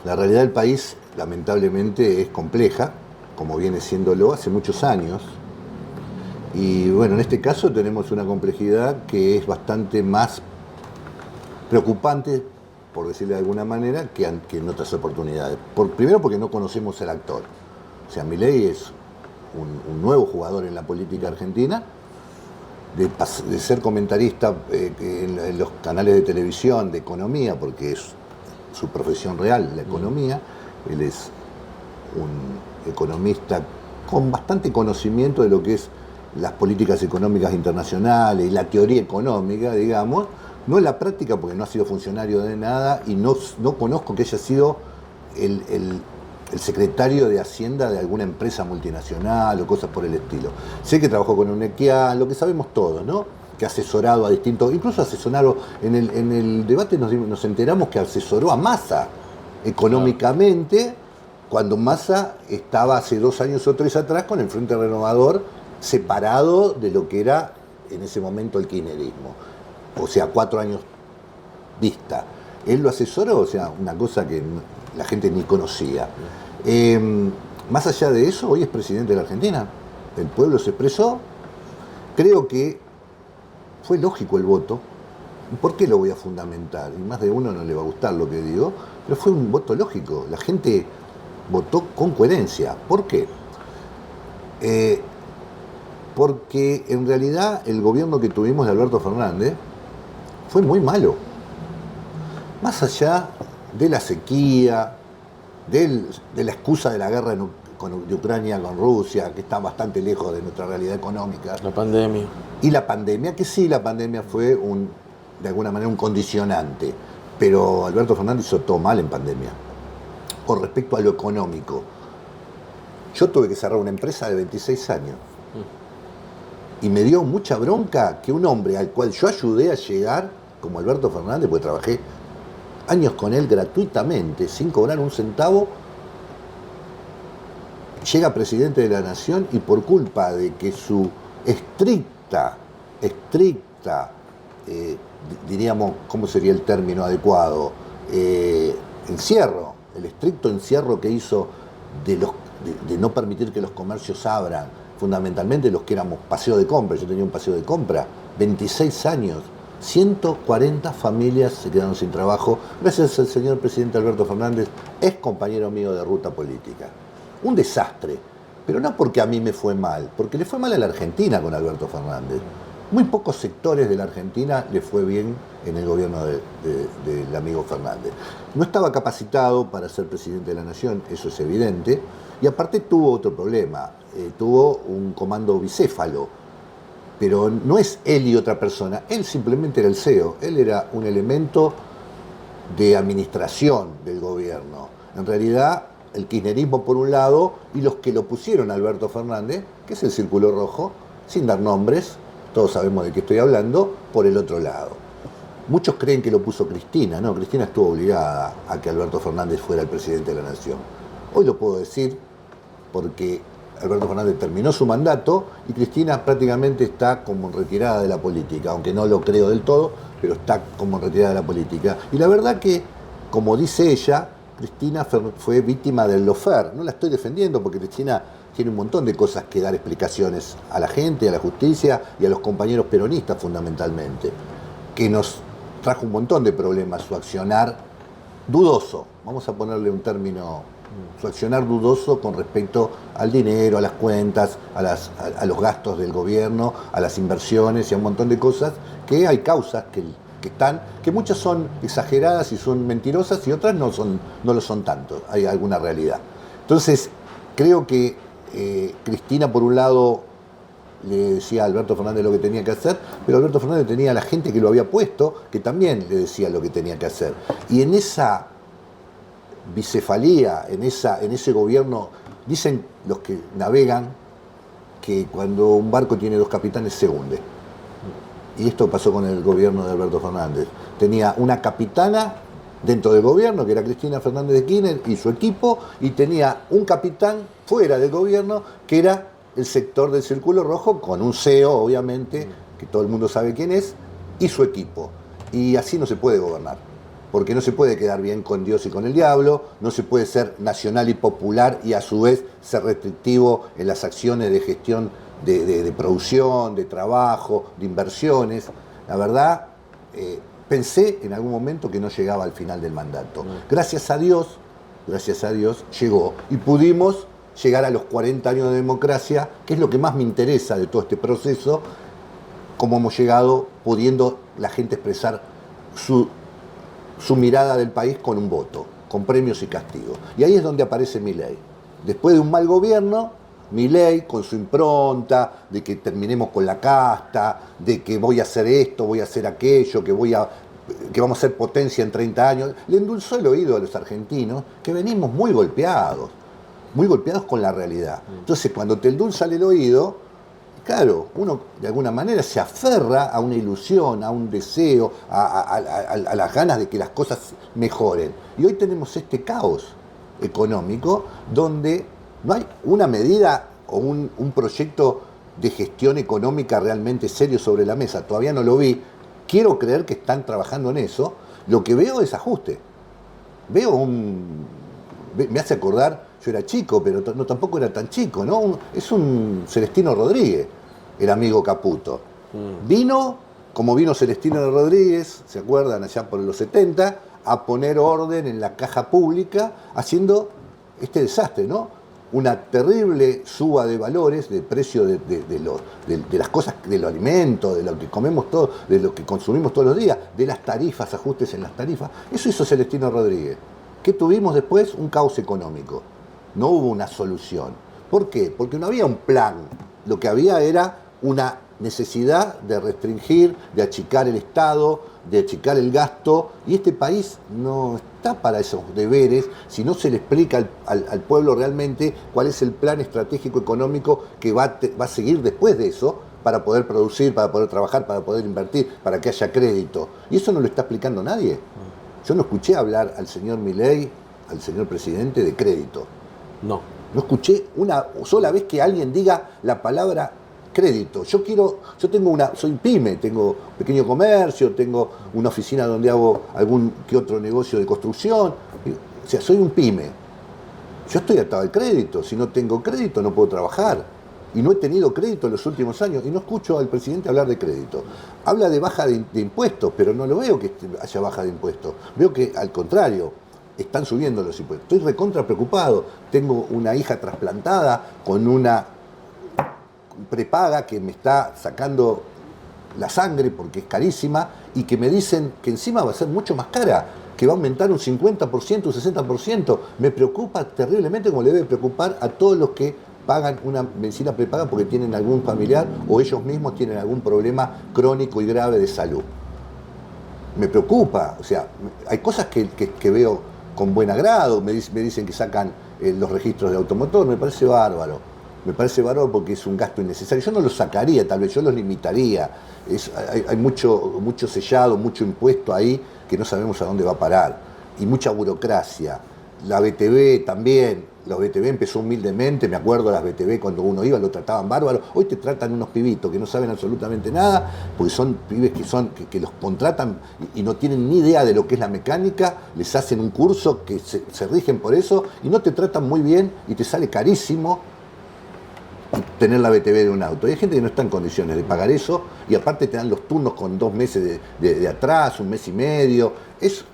La realidad del país, lamentablemente, es compleja, como viene siéndolo hace muchos años. Y bueno, en este caso tenemos una complejidad que es bastante más preocupante, por decirle de alguna manera, que en otras oportunidades. Primero porque no conocemos al actor. O sea, Milei es un nuevo jugador en la política argentina, de ser comentarista en los canales de televisión de economía, porque es su profesión real, la economía. Él es un economista con bastante conocimiento de lo que es las políticas económicas internacionales y la teoría económica, digamos, no en la práctica porque no ha sido funcionario de nada y no conozco que haya sido el secretario de Hacienda de alguna empresa multinacional o cosas por el estilo. Sé que trabajó con Unequial, lo que sabemos todos, ¿no? Que ha asesorado a distintos, incluso asesorado, en el debate nos enteramos que asesoró a Massa económicamente, cuando Massa estaba hace 2 años o 3 atrás con el Frente Renovador separado de lo que era en ese momento el kirchnerismo. O sea, 4 años vista. Él lo asesoró, o sea, una cosa que la gente ni conocía. Más allá de eso, hoy es presidente de la Argentina. El pueblo se expresó. Creo que fue lógico el voto. ¿Por qué lo voy a fundamentar? Y más de uno no le va a gustar lo que digo, pero fue un voto lógico. La gente votó con coherencia. ¿Por qué? Porque en realidad el gobierno que tuvimos de Alberto Fernández fue muy malo. Más allá de la sequía, de la excusa de la guerra de Ucrania con Rusia, que está bastante lejos de nuestra realidad económica. La pandemia. Y la pandemia, que sí, la pandemia fue de alguna manera un condicionante. Pero Alberto Fernández hizo todo mal en pandemia. Con respecto a lo económico. Yo tuve que cerrar una empresa de 26 años. Y me dio mucha bronca que un hombre al cual yo ayudé a llegar, como Alberto Fernández, porque trabajé años con él gratuitamente, sin cobrar un centavo, llega presidente de la Nación y por culpa de que su estricta, diríamos, ¿cómo sería el término adecuado? Encierro, el estricto encierro que hizo de no permitir que los comercios abran, fundamentalmente los que éramos paseo de compra. Yo tenía un paseo de compra, 26 años, 140 familias se quedaron sin trabajo, gracias al señor presidente Alberto Fernández, es compañero mío de ruta política. Un desastre, pero no porque a mí me fue mal, porque le fue mal a la Argentina con Alberto Fernández. Muy pocos sectores de la Argentina le fue bien en el gobierno del amigo Fernández. No estaba capacitado para ser presidente de la Nación, eso es evidente, y aparte tuvo otro problema, tuvo un comando bicéfalo, pero no es él y otra persona, él simplemente era el CEO, él era un elemento de administración del gobierno. En realidad, el kirchnerismo por un lado y los que lo pusieron a Alberto Fernández, que es el Círculo Rojo, sin dar nombres, todos sabemos de qué estoy hablando, por el otro lado. Muchos creen que lo puso Cristina, no, Cristina estuvo obligada a que Alberto Fernández fuera el presidente de la Nación. Hoy lo puedo decir porque Alberto Fernández terminó su mandato y Cristina prácticamente está como retirada de la política, aunque no lo creo del todo, pero está como retirada de la política. Y la verdad que, como dice ella, Cristina fue víctima del lawfare. No la estoy defendiendo porque Cristina tiene un montón de cosas que dar explicaciones a la gente, a la justicia y a los compañeros peronistas fundamentalmente, que nos trajo un montón de problemas, su accionar dudoso, vamos a ponerle un término, su accionar dudoso con respecto al dinero, a las cuentas, a los gastos del gobierno, a las inversiones y a un montón de cosas, que hay causas que muchas son exageradas y son mentirosas y otras no lo son tanto, hay alguna realidad. Entonces, creo que Cristina, por un lado, le decía a Alberto Fernández lo que tenía que hacer, pero Alberto Fernández tenía a la gente que lo había puesto, que también le decía lo que tenía que hacer. Y en esa bicefalía, en ese gobierno, dicen los que navegan que cuando un barco tiene 2 capitanes se hunde. Y esto pasó con el gobierno de Alberto Fernández. Tenía una capitana dentro del gobierno, que era Cristina Fernández de Kirchner y su equipo, y tenía un capitán fuera del gobierno, que era el sector del Círculo Rojo, con un CEO, obviamente, que todo el mundo sabe quién es, y su equipo. Y así no se puede gobernar, porque no se puede quedar bien con Dios y con el diablo, no se puede ser nacional y popular y a su vez ser restrictivo en las acciones de gestión de producción, de trabajo, de inversiones. La verdad, pensé en algún momento que no llegaba al final del mandato. Gracias a Dios, llegó y pudimos llegar a los 40 años de democracia, que es lo que más me interesa de todo este proceso, como hemos llegado pudiendo la gente expresar su mirada del país con un voto, con premios y castigos. Y ahí es donde aparece Milei. Después de un mal gobierno, Milei con su impronta de que terminemos con la casta, de que voy a hacer esto, voy a hacer aquello, que vamos a ser potencia en 30 años, le endulzó el oído a los argentinos, que venimos muy golpeados con la realidad. Entonces, cuando te endulzan el oído, claro, uno de alguna manera se aferra a una ilusión, a un deseo, a las ganas de que las cosas mejoren. Y hoy tenemos este caos económico donde no hay una medida o un proyecto de gestión económica realmente serio sobre la mesa. Todavía no lo vi. Quiero creer que están trabajando en eso. Lo que veo es ajuste. Me hace acordar, yo era chico, pero tampoco era tan chico, ¿no? Es un Celestino Rodríguez, el amigo Caputo. Vino, como vino Celestino Rodríguez, ¿se acuerdan? Allá por los 70, a poner orden en la caja pública, haciendo este desastre, ¿no? Una terrible suba de valores, de precio de las cosas, de los alimentos, de lo que comemos todos, de lo que consumimos todos los días, de las tarifas, ajustes en las tarifas. Eso hizo Celestino Rodríguez. ¿Qué tuvimos después? Un caos económico. No hubo una solución. ¿Por qué? Porque no había un plan. Lo que había era una necesidad de restringir, de achicar el Estado, de achicar el gasto, y este país no está para esos deberes si no se le explica al pueblo realmente cuál es el plan estratégico económico que va a seguir después de eso para poder producir, para poder trabajar, para poder invertir, para que haya crédito. Y eso no lo está explicando nadie. Yo no escuché hablar al señor Milei, al señor presidente, de crédito. No escuché una sola vez que alguien diga la palabra crédito. Yo soy pyme, tengo pequeño comercio, tengo una oficina donde hago algún que otro negocio de construcción. O sea, soy un pyme. Yo estoy atado al crédito. Si no tengo crédito no puedo trabajar. Y no he tenido crédito en los últimos años y no escucho al presidente hablar de crédito. Habla de baja de impuestos, pero no lo veo que haya baja de impuestos. Veo que, al contrario, están subiendo los impuestos. Estoy recontra preocupado. Tengo una hija trasplantada con una prepaga que me está sacando la sangre porque es carísima y que me dicen que encima va a ser mucho más cara, que va a aumentar un 50%, un 60%. Me preocupa terriblemente, como le debe preocupar a todos los que pagan una medicina prepaga porque tienen algún familiar o ellos mismos tienen algún problema crónico y grave de salud. Me preocupa, o sea, hay cosas que veo con buen agrado, me dicen que sacan los registros de automotor, me parece bárbaro. Me parece bárbaro porque es un gasto innecesario. Yo no lo sacaría, tal vez yo los limitaría. Hay mucho sellado, mucho impuesto ahí que no sabemos a dónde va a parar. Y mucha burocracia. La BTV también. La BTV empezó humildemente, me acuerdo las BTV cuando uno iba, lo trataban bárbaro. Hoy te tratan unos pibitos que no saben absolutamente nada, porque son pibes que los contratan y no tienen ni idea de lo que es la mecánica, les hacen un curso que se rigen por eso y no te tratan muy bien y te sale carísimo tener la BTV de un auto. Y hay gente que no está en condiciones de pagar eso y aparte te dan los turnos con 2 meses de atrás, 1 mes y medio. Es,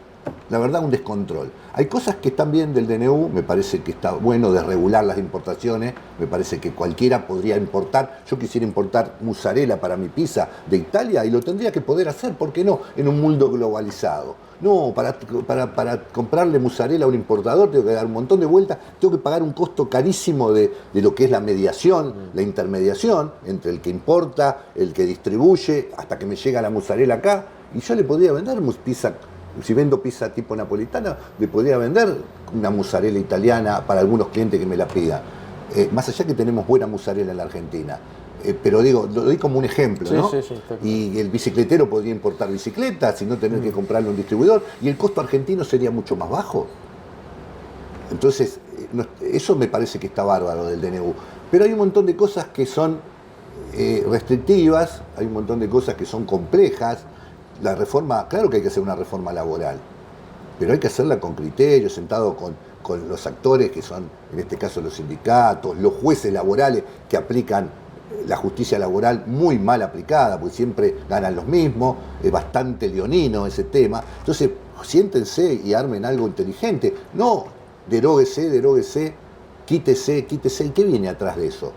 la verdad, un descontrol. Hay cosas que están bien del DNU, me parece que está bueno desregular las importaciones, me parece que cualquiera podría importar. Yo quisiera importar mozzarella para mi pizza de Italia y lo tendría que poder hacer, ¿por qué no? En un mundo globalizado. No, para comprarle mozzarella a un importador tengo que dar un montón de vueltas, tengo que pagar un costo carísimo de lo que es la mediación, la intermediación entre el que importa, el que distribuye, hasta que me llega la mozzarella acá. Y yo le podría vender pizza, si vendo pizza tipo napolitana, le podría vender una mozzarella italiana para algunos clientes que me la pidan. Más allá que tenemos buena mozzarella en la Argentina. Pero digo, lo doy como un ejemplo, ¿no? Sí, y el bicicletero podría importar bicicletas y no tener que comprarle a un distribuidor, y el costo argentino sería mucho más bajo. Entonces, eso me parece que está bárbaro del DNU. Pero hay un montón de cosas que son restrictivas, hay un montón de cosas que son complejas. La reforma, claro que hay que hacer una reforma laboral. pero hay que hacerla con criterio, sentado con los actores que son, en este caso, los sindicatos, los jueces laborales que aplican la justicia laboral muy mal aplicada, porque siempre ganan los mismos, es bastante leonino ese tema. Entonces, siéntense y armen algo inteligente. No, deróguese, quítese. ¿Y qué viene atrás de eso?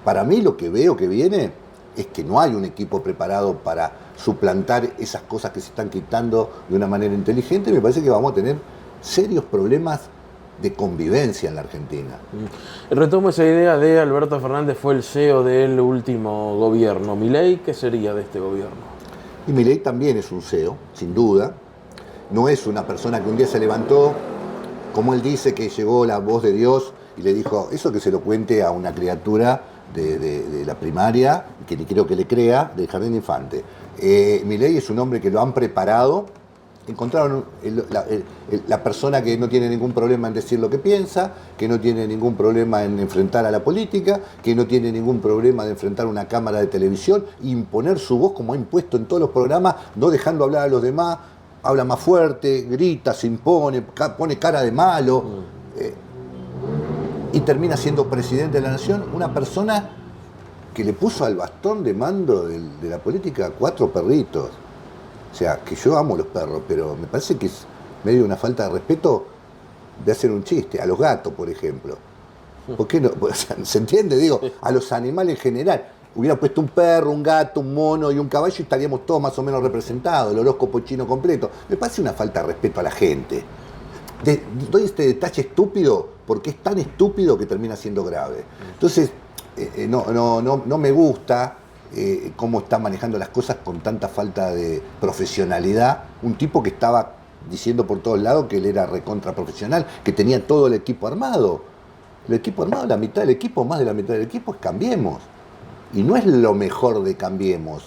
Para mí lo que veo que viene es que no hay un equipo preparado para suplantar esas cosas que se están quitando de una manera inteligente, y me parece que vamos a tener serios problemas de convivencia en la Argentina. Retomo esa idea de Alberto Fernández, fue el CEO del último gobierno. ¿Milei qué sería de este gobierno? Y Milei también es un CEO, sin duda. No es una persona que un día se levantó, como él dice, que llegó la voz de Dios y le dijo, eso que se lo cuente a una criatura de la primaria, que ni creo que le crea, del jardín de infante. Milei es un hombre que lo han preparado. Encontraron la persona que no tiene ningún problema en decir lo que piensa, que no tiene ningún problema en enfrentar a la política, que no tiene ningún problema de enfrentar una cámara de televisión, imponer su voz como ha impuesto en todos los programas, no dejando hablar a los demás, habla más fuerte, grita, se impone, pone cara de malo, y termina siendo presidente de la nación, una persona que le puso al bastón de mando de la política 4 perritos. O sea, que yo amo los perros, pero me parece que es medio una falta de respeto de hacer un chiste. A los gatos, por ejemplo. ¿Por qué no? O sea, ¿se entiende? Digo, a los animales en general. Hubiera puesto un perro, un gato, un mono y un caballo y estaríamos todos más o menos representados, el horóscopo chino completo. Me parece una falta de respeto a la gente. Doy este detalle estúpido porque es tan estúpido que termina siendo grave. Entonces, no me gusta cómo está manejando las cosas con tanta falta de profesionalidad. Un tipo que estaba diciendo por todos lados que él era recontra profesional, que tenía todo el equipo armado. El equipo armado, la mitad del equipo, más de la mitad del equipo es Cambiemos. Y no es lo mejor de Cambiemos.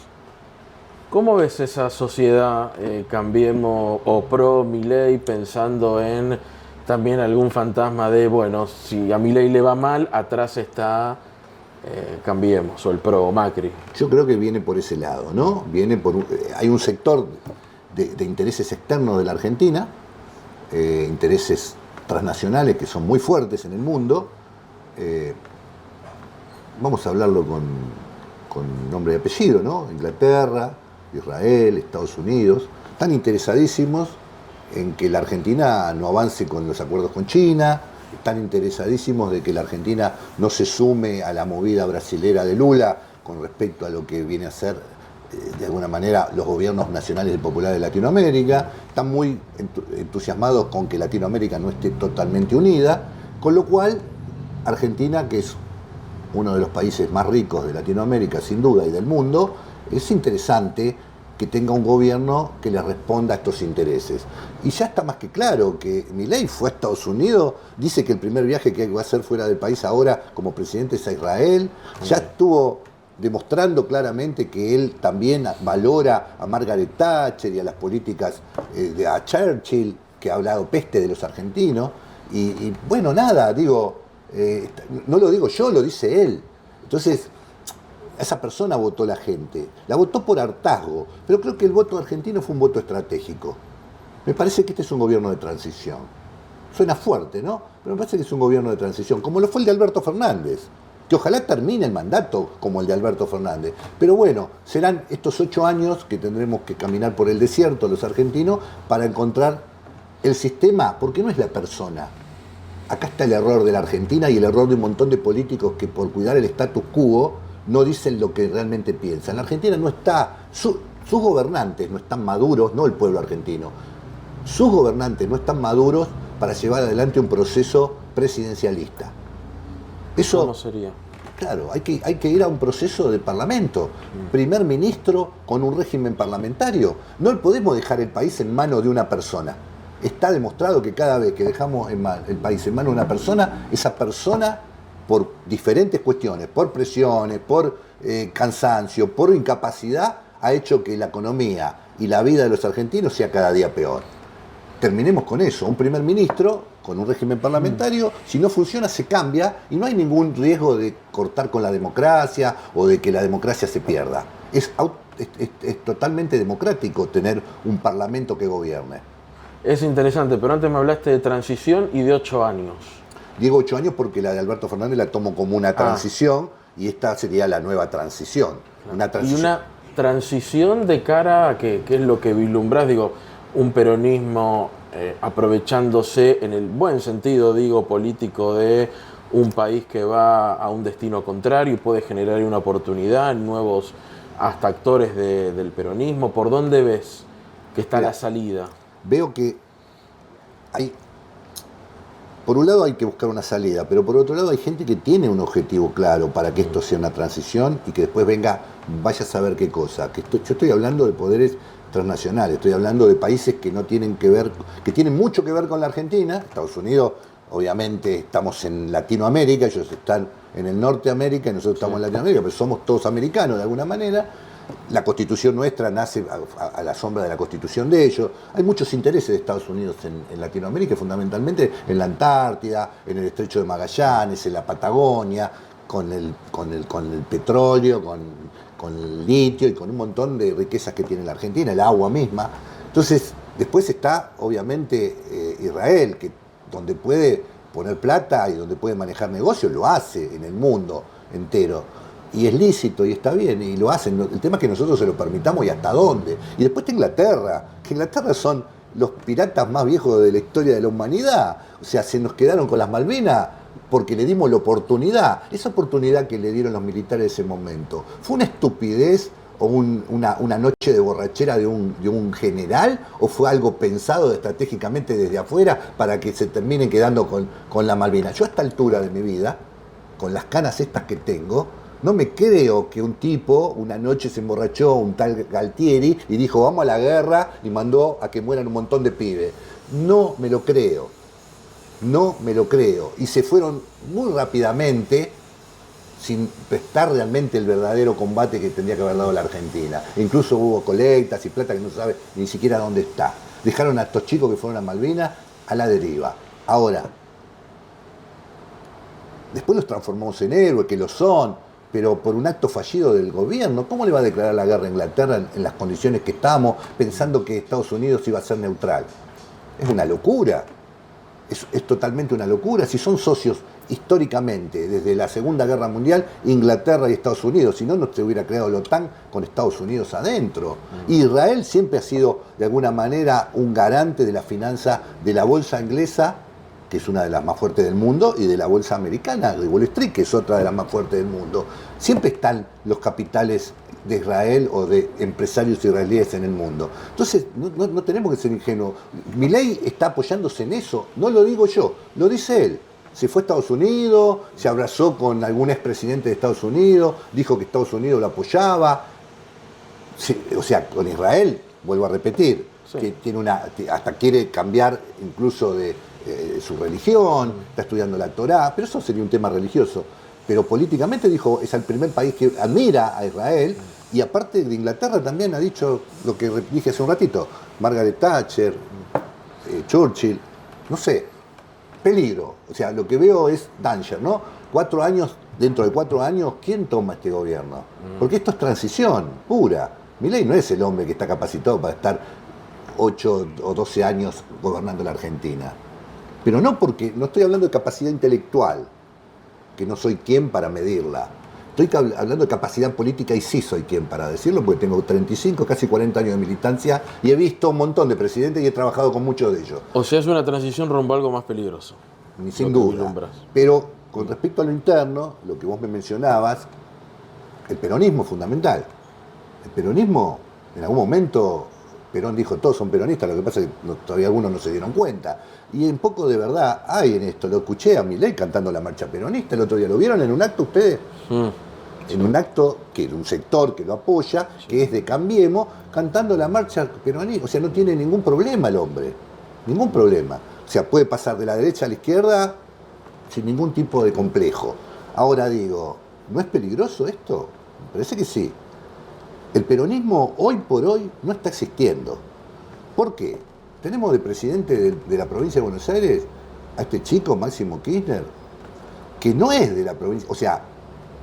¿Cómo ves esa sociedad Cambiemos o pro Milei, pensando en también algún fantasma de, bueno, si a Milei le va mal, atrás está Cambiemos o el pro Macri? Yo creo que viene por ese lado, ¿no? Hay un sector de intereses externos de la Argentina, intereses transnacionales que son muy fuertes en el mundo. Vamos a hablarlo con nombre y apellido, ¿no? Inglaterra, Israel, Estados Unidos, están interesadísimos en que la Argentina no avance con los acuerdos con China, están interesadísimos de que la Argentina no se sume a la movida brasilera de Lula con respecto a lo que viene a ser, de alguna manera, los gobiernos nacionales y populares de Latinoamérica. Están muy entusiasmados con que Latinoamérica no esté totalmente unida, con lo cual Argentina, que es uno de los países más ricos de Latinoamérica, sin duda, y del mundo, es interesante que tenga un gobierno que le responda a estos intereses. Y ya está más que claro que Milei fue a Estados Unidos, dice que el primer viaje que va a hacer fuera del país ahora como presidente es a Israel, ya estuvo demostrando claramente que él también valora a Margaret Thatcher y a las políticas a Churchill, que ha hablado peste de los argentinos, y bueno, nada, digo, no lo digo yo, lo dice él. Entonces, esa persona votó la gente, la votó por hartazgo, pero creo que el voto argentino fue un voto estratégico. Me parece que este es un gobierno de transición. Suena fuerte, ¿no? Pero me parece que es un gobierno de transición, como lo fue el de Alberto Fernández, que ojalá termine el mandato como el de Alberto Fernández. Pero bueno, serán estos 8 años que tendremos que caminar por el desierto los argentinos para encontrar el sistema, porque no es la persona. Acá está el error de la Argentina y el error de un montón de políticos que por cuidar el status quo no dicen lo que realmente piensan. La Argentina no está, sus gobernantes no están maduros, no el pueblo argentino, sus gobernantes no están maduros para llevar adelante un proceso presidencialista. Eso, ¿cómo sería? Claro, hay que ir a un proceso de parlamento. Primer ministro con un régimen parlamentario. No podemos dejar el país en manos de una persona. Está demostrado que cada vez que dejamos el país en manos de una persona, esa persona, por diferentes cuestiones, por presiones, por cansancio, por incapacidad, ha hecho que la economía y la vida de los argentinos sea cada día peor. Terminemos con eso, un primer ministro con un régimen parlamentario, si no funciona se cambia y no hay ningún riesgo de cortar con la democracia o de que la democracia se pierda. Es totalmente democrático tener un parlamento que gobierne. Es interesante, pero antes me hablaste de transición y de 8 años. Digo 8 años porque la de Alberto Fernández la tomo como una transición y esta sería la nueva transición. Una transición. Y una transición de cara a qué es lo que vislumbrás, digo, un peronismo aprovechándose en el buen sentido, digo, político de un país que va a un destino contrario y puede generar una oportunidad en nuevos hasta actores del peronismo. ¿Por dónde ves que está la salida? Veo que hay, por un lado hay que buscar una salida, pero por otro lado hay gente que tiene un objetivo claro para que esto sea una transición y que después vaya a saber qué cosa. Yo estoy hablando de poderes transnacionales, estoy hablando de países que no tienen que ver, que tienen mucho que ver con la Argentina. Estados Unidos, obviamente, estamos en Latinoamérica, ellos están en el Norteamérica y nosotros estamos en Latinoamérica, pero somos todos americanos de alguna manera. La Constitución nuestra nace a la sombra de la Constitución de ellos. Hay muchos intereses de Estados Unidos en Latinoamérica, fundamentalmente en la Antártida, en el Estrecho de Magallanes, en la Patagonia, con el petróleo, con el litio y con un montón de riquezas que tiene la Argentina, el agua misma. Entonces, después está, obviamente, Israel, donde puede poner plata y donde puede manejar negocios, lo hace en el mundo entero. Y es lícito y está bien, y lo hacen. El tema es que nosotros se lo permitamos y hasta dónde. Y después está Inglaterra, que Inglaterra son los piratas más viejos de la historia de la humanidad. O sea, se nos quedaron con las Malvinas porque le dimos la oportunidad. Esa oportunidad que le dieron los militares en ese momento, ¿fue una estupidez o una noche de borrachera de un general? ¿O fue algo pensado estratégicamente desde afuera para que se terminen quedando con la Malvinas? Yo a esta altura de mi vida, con las canas estas que tengo, no me creo que un tipo una noche se emborrachó, un tal Galtieri, y dijo vamos a la guerra y mandó a que mueran un montón de pibes. No me lo creo. No me lo creo. Y se fueron muy rápidamente sin prestar realmente el verdadero combate que tendría que haber dado la Argentina. Incluso hubo colectas y plata que no se sabe ni siquiera dónde está. Dejaron a estos chicos que fueron a Malvinas a la deriva. Ahora, después los transformamos en héroes, que lo son, pero por un acto fallido del gobierno. ¿Cómo le va a declarar la guerra a Inglaterra en las condiciones que estamos, pensando que Estados Unidos iba a ser neutral? Es una locura. Es totalmente una locura. Si son socios históricamente, desde la Segunda Guerra Mundial, Inglaterra y Estados Unidos, si no, no se hubiera creado la OTAN con Estados Unidos adentro. Israel siempre ha sido, de alguna manera, un garante de la finanza de la bolsa inglesa, que es una de las más fuertes del mundo, y de la bolsa americana, de Wall Street, que es otra de las más fuertes del mundo. Siempre están los capitales de Israel o de empresarios israelíes en el mundo. Entonces, no tenemos que ser ingenuos. Milei está apoyándose en eso, no lo digo yo, lo dice él. Se fue a Estados Unidos, se abrazó con algún expresidente de Estados Unidos, dijo que Estados Unidos lo apoyaba. O sea, con Israel, vuelvo a repetir, que tiene hasta quiere cambiar incluso de su religión, está estudiando la Torá, pero eso sería un tema religioso. Pero políticamente dijo, es el primer país que admira a Israel, y aparte de Inglaterra también ha dicho lo que dije hace un ratito, Margaret Thatcher, Churchill, no sé, peligro. O sea, lo que veo es danger, ¿no? 4 años, dentro de 4 años, ¿quién toma este gobierno? Porque esto es transición pura. Milei no es el hombre que está capacitado para estar 8 o 12 años gobernando la Argentina. Pero no estoy hablando de capacidad intelectual, que no soy quien para medirla. Estoy hablando de capacidad política y sí soy quien para decirlo, porque tengo 35, casi 40 años de militancia y he visto un montón de presidentes y he trabajado con muchos de ellos. O sea, es una transición rumbo a algo más peligroso. Sin duda. Pero con respecto a lo interno, lo que vos me mencionabas, el peronismo es fundamental. El peronismo, en algún momento, Perón dijo, todos son peronistas, lo que pasa es que todavía algunos no se dieron cuenta. Y un poco de verdad hay en esto. Lo escuché a Milei cantando la marcha peronista el otro día. ¿Lo vieron en un acto ustedes? En un acto que un sector que lo apoya, que es de Cambiemos, cantando la marcha peronista. O sea, no tiene ningún problema el hombre. Ningún problema. O sea, puede pasar de la derecha a la izquierda sin ningún tipo de complejo. Ahora digo, ¿no es peligroso esto? Me parece que sí. El peronismo hoy por hoy no está existiendo. ¿Por qué? Tenemos de presidente de la provincia de Buenos Aires a este chico, Máximo Kirchner, que no es de la provincia, o sea,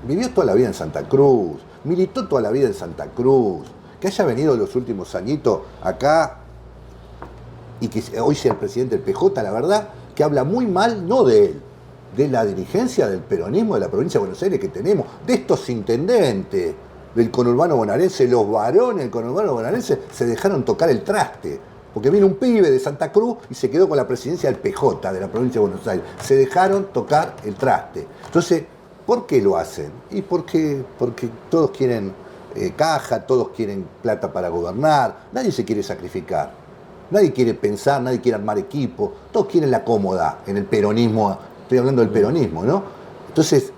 vivió toda la vida en Santa Cruz, militó toda la vida en Santa Cruz, que haya venido los últimos añitos acá, y que hoy sea el presidente del PJ, la verdad, que habla muy mal, no de él, de la dirigencia del peronismo de la provincia de Buenos Aires que tenemos, de estos intendentes del conurbano bonaerense, los varones del conurbano bonaerense se dejaron tocar el traste, porque vino un pibe de Santa Cruz y se quedó con la presidencia del PJ de la provincia de Buenos Aires, se dejaron tocar el traste. Entonces, ¿por qué lo hacen? Y porque todos quieren caja, todos quieren plata para gobernar, nadie se quiere sacrificar, nadie quiere pensar, nadie quiere armar equipo, todos quieren la cómoda en el peronismo, estoy hablando del peronismo, ¿no? Entonces,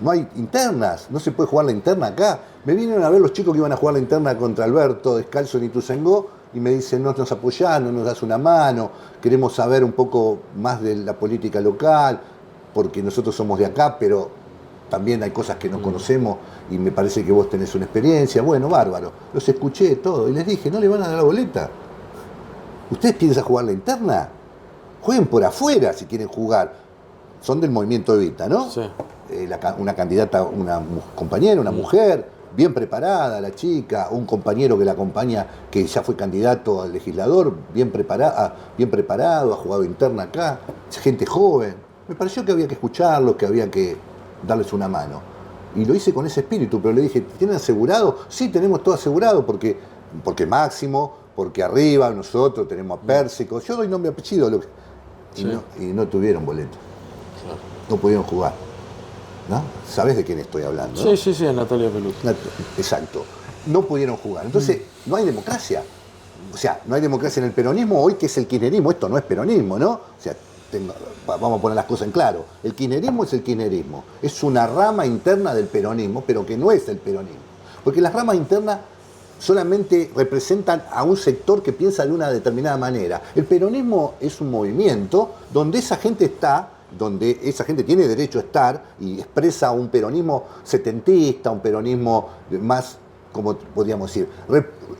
no hay internas, no se puede jugar la interna acá. Me vinieron a ver los chicos que iban a jugar la interna contra Alberto Descalzo en Ituzaingó y me dicen, no nos apoyás, no nos das una mano, queremos saber un poco más de la política local, porque nosotros somos de acá, pero también hay cosas que no conocemos y me parece que vos tenés una experiencia. Bueno, bárbaro, los escuché todo y les dije, no le van a dar la boleta. ¿Ustedes piensan jugar la interna? Jueguen por afuera si quieren jugar. Son del movimiento Evita, ¿no? Sí. Una candidata, una compañera, una mujer, bien preparada la chica, un compañero que la acompaña, que ya fue candidato al legislador, bien preparado, ha jugado interna acá, gente joven. Me pareció que había que escucharlos, que había que darles una mano. Y lo hice con ese espíritu, pero le dije, ¿tienen asegurado? Sí, tenemos todo asegurado, porque Máximo, porque arriba nosotros tenemos a Pérsico, yo doy nombre y apellido, y no tuvieron boleto. Claro. No pudieron jugar. ¿No? ¿Sabés de quién estoy hablando? ¿No? Sí, Natalia Peluso. Exacto. No pudieron jugar. Entonces, no hay democracia. O sea, no hay democracia en el peronismo hoy, que es el kirchnerismo. Esto no es peronismo, ¿no? O sea, vamos a poner las cosas en claro. El kirchnerismo es el kirchnerismo. Es una rama interna del peronismo, pero que no es el peronismo. Porque las ramas internas solamente representan a un sector que piensa de una determinada manera. El peronismo es un movimiento donde esa gente está, donde esa gente tiene derecho a estar y expresa un peronismo setentista, un peronismo más, como podríamos decir,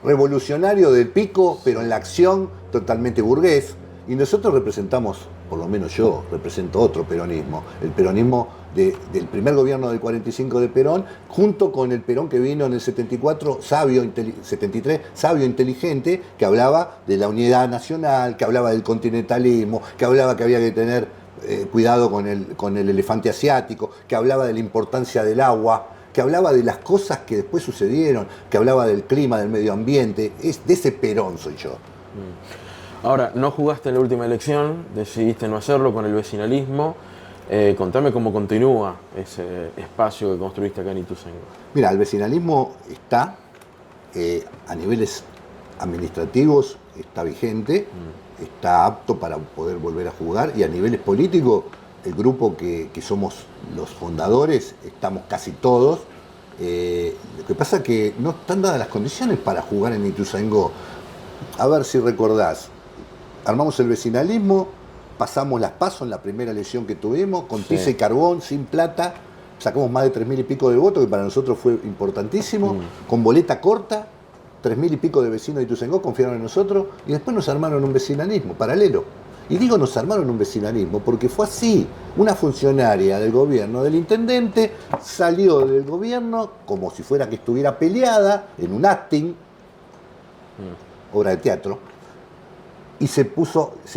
revolucionario del pico, pero en la acción totalmente burgués. Y nosotros representamos, por lo menos yo represento otro peronismo, el peronismo del primer gobierno del 45 de Perón, junto con el Perón que vino en el 74, 73, sabio, inteligente, que hablaba de la unidad nacional, que hablaba del continentalismo, que hablaba que había que tener cuidado con el elefante asiático, que hablaba de la importancia del agua, que hablaba de las cosas que después sucedieron, que hablaba del clima, del medio ambiente. De ese Perón soy yo. Ahora, no jugaste en la última elección, decidiste no hacerlo con el vecinalismo. Contame cómo continúa ese espacio que construiste acá en Ituzaingó. Mira, el vecinalismo está a niveles administrativos, está vigente, está apto para poder volver a jugar, y a niveles políticos, el grupo que somos los fundadores, estamos casi todos. Lo que pasa es que no están dadas las condiciones para jugar en Ituzaingó. A ver si recordás, armamos el vecinalismo, pasamos las PASO en la primera elección que tuvimos, con tiza y carbón, sin plata, sacamos más de 3.000 y pico de votos, que para nosotros fue importantísimo, con boleta corta, 3.000 y pico de vecinos de Ituzaingó confiaron en nosotros, y después nos armaron un vecinalismo paralelo. Y digo nos armaron un vecinalismo porque fue así. Una funcionaria del gobierno, del intendente, salió del gobierno como si fuera que estuviera peleada en un acting, obra de teatro, y se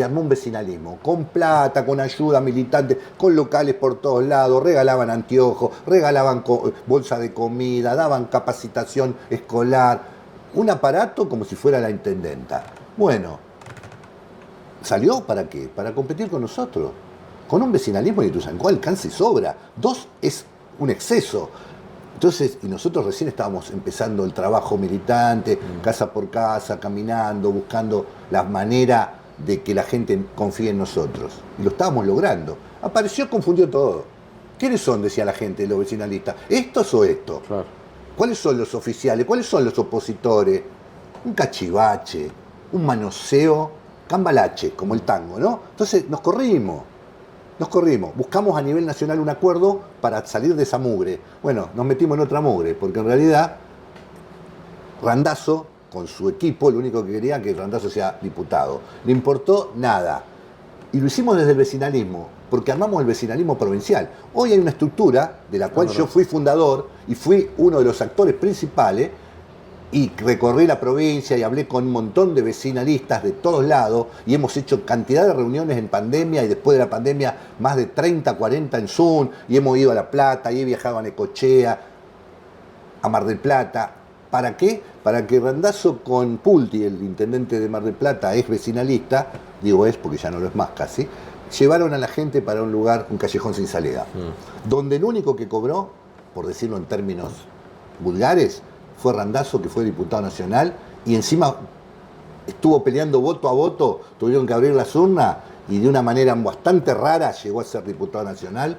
armó un vecinalismo, con plata, con ayuda militante, con locales por todos lados, regalaban anteojos, regalaban bolsa de comida, daban capacitación escolar, un aparato como si fuera la intendenta. Bueno, ¿salió para qué? Para competir con nosotros. Con un vecinalismo en Ituzaingó alcanza y sobra. 2 es un exceso. Entonces, y nosotros recién estábamos empezando el trabajo militante, casa por casa, caminando, buscando la manera de que la gente confíe en nosotros. Y lo estábamos logrando. Apareció, confundió todo. ¿Quiénes son? Decía la gente, los vecinalistas. ¿Estos o estos? Claro. ¿Cuáles son los oficiales? ¿Cuáles son los opositores? Un cachivache, un manoseo, cambalache, como el tango, ¿no? Entonces nos corrimos, buscamos a nivel nacional un acuerdo para salir de esa mugre. Bueno, nos metimos en otra mugre, porque en realidad Randazzo, con su equipo, lo único que quería que Randazzo sea diputado. Le importó nada. Y lo hicimos desde el vecinalismo, porque armamos el vecinalismo provincial. Hoy hay una estructura de la cual yo fui fundador y fui uno de los actores principales, y recorrí la provincia y hablé con un montón de vecinalistas de todos lados y hemos hecho cantidad de reuniones en pandemia y después de la pandemia más de 30, 40 en Zoom y hemos ido a La Plata y he viajado a Necochea, a Mar del Plata. ¿Para qué? Para que Randazzo con Pulti, el intendente de Mar del Plata, es vecinalista, digo es porque ya no lo es más casi, llevaron a la gente para un lugar, un callejón sin salida, donde el único que cobró, por decirlo en términos vulgares, fue Randazzo, que fue diputado nacional, y encima estuvo peleando voto a voto, tuvieron que abrir las urnas, y de una manera bastante rara llegó a ser diputado nacional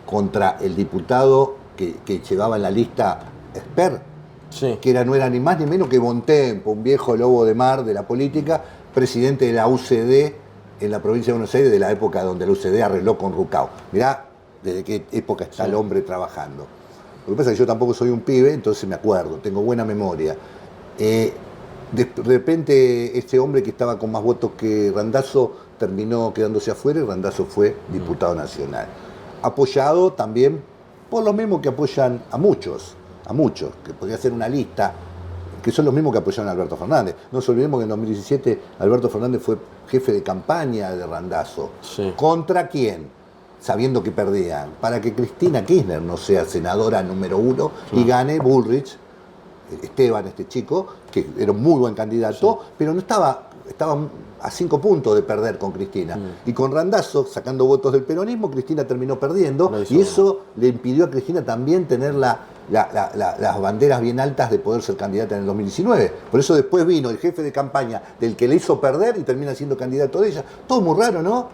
contra el diputado que llevaba en la lista Esper, Sí. que no era ni más ni menos que Bontempo, un viejo lobo de mar de la política, presidente de la UCD en la provincia de Buenos Aires, de la época donde la UCD arregló con Rucao. Mirá desde qué época está el hombre trabajando. Lo que pasa es que yo tampoco soy un pibe, entonces me acuerdo, tengo buena memoria. De repente este hombre que estaba con más votos que Randazzo terminó quedándose afuera y Randazzo fue diputado nacional. Apoyado también por los mismos que apoyan a muchos, que podría ser una lista, que son los mismos que apoyaron a Alberto Fernández. No nos olvidemos que en 2017 Alberto Fernández fue jefe de campaña de Randazzo. Sí. ¿Contra quién? Sabiendo que perdían, para que Cristina Kirchner no sea senadora número 1 y gane Bullrich, Esteban, este chico, que era un muy buen candidato, pero no estaba a 5 puntos de perder con Cristina. Y con Randazzo, sacando votos del peronismo, Cristina terminó perdiendo, y eso le impidió a Cristina también tener las banderas bien altas de poder ser candidata en el 2019. Por eso después vino el jefe de campaña del que le hizo perder y termina siendo candidato de ella. Todo muy raro, ¿no?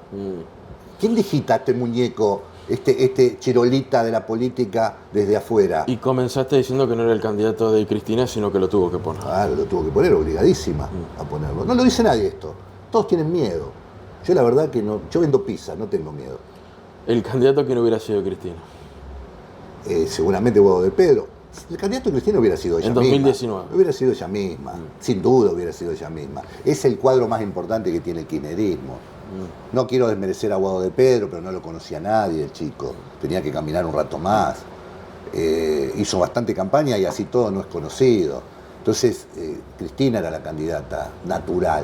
¿Quién digita a este muñeco, este chirolita de la política desde afuera? Y comenzaste diciendo que no era el candidato de Cristina, sino que lo tuvo que poner. Claro, lo tuvo que poner, obligadísima a ponerlo. No lo dice nadie esto. Todos tienen miedo. Yo la verdad que no, yo vendo pizza, no tengo miedo. El candidato que no hubiera sido Cristina. Seguramente Guado de Pedro. El candidato de Cristina hubiera sido ella En misma. 2019. Hubiera sido ella misma. Sin duda hubiera sido ella misma. Es el cuadro más importante que tiene el kirchnerismo. No quiero desmerecer a Guado de Pedro, pero no lo conocía nadie el chico. Tenía que caminar un rato más. Hizo bastante campaña y así todo no es conocido. Entonces, Cristina era la candidata natural.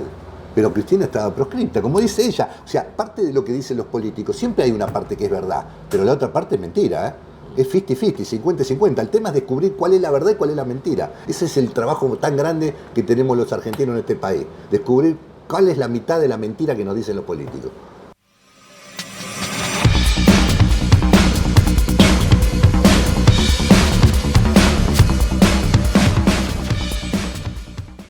Pero Cristina estaba proscripta, como dice ella. O sea, parte de lo que dicen los políticos, siempre hay una parte que es verdad, pero la otra parte es mentira, ¿eh? Es 50-50, 50-50. El tema es descubrir cuál es la verdad y cuál es la mentira. Ese es el trabajo tan grande que tenemos los argentinos en este país. Descubrir cuál es la mitad de la mentira que nos dicen los políticos.